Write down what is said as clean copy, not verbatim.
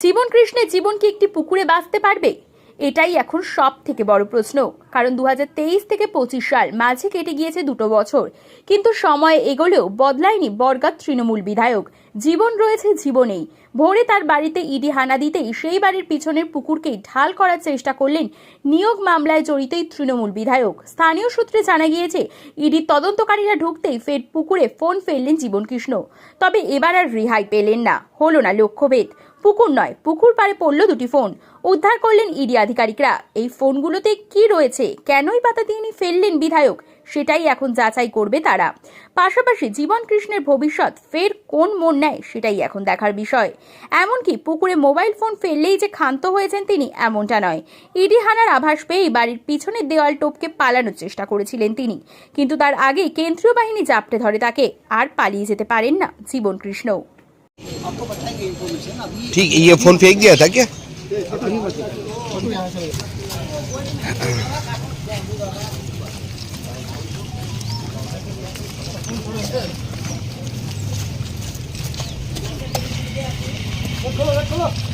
জীবন কৃষ্ণের জীবন কি একটি পুকুরে বাঁচতে পারবে? এটাই এখন সব থেকে বড় প্রশ্ন। কারণ 2023 থেকে 25 সাল মাঝে কেটে গিয়েছে 2 বছর, কিন্তু সময় এগোলেও বদলায়নি বরগাঁ তৃণমূল বিধায়ক। জীবন রয়েছে, জীবনেই। ভোরে তার বাড়িতে ইডি হানা দিতেই সেই বাড়ির পিছনের পুকুরকেই ঢাল করার চেষ্টা করলেন নিয়োগ মামলায় জড়িত তৃণমূল বিধায়ক। স্থানীয় সূত্রে জানা গিয়েছে, ইডির তদন্তকারীরা ঢুকতেই ফের পুকুরে ফোন ফেললেন জীবন কৃষ্ণ। তবে এবার আর রেহাই পেলেন না, হলো না লক্ষ্যভেদ। পুকুর নয়, পুকুর পাড়ে পড়ল 2টি ফোন। উদ্ধার করলেন ইডি আধিকারিকরা। এই ফোনগুলোতে কি রয়েছে, কেনই পাতা দিয়ে ফেললেন বিধায়ক, সেটাই এখন যাচাই করবে তারা। পাশাপাশি জীবন কৃষ্ণের ভবিষ্যৎ ফের কোন মোড় নেয়, সেটাই এখন দেখার বিষয়। এমনকি পুকুরে মোবাইল ফোন ফেললেই যে ক্ষান্ত হয়েছেন তিনি, এমনটা নয়। ইডি হানার আভাস পেয়েই বাড়ির পিছনের দেওয়াল টপকে পালানোর চেষ্টা করেছিলেন তিনি, কিন্তু তার আগে কেন্দ্রীয় বাহিনী জাপটে ধরে তাকে। আর পালিয়ে যেতে পারেন না জীবন কৃষ্ণ। ठीक, ये फोन फेंक दिया था क्या? खोलो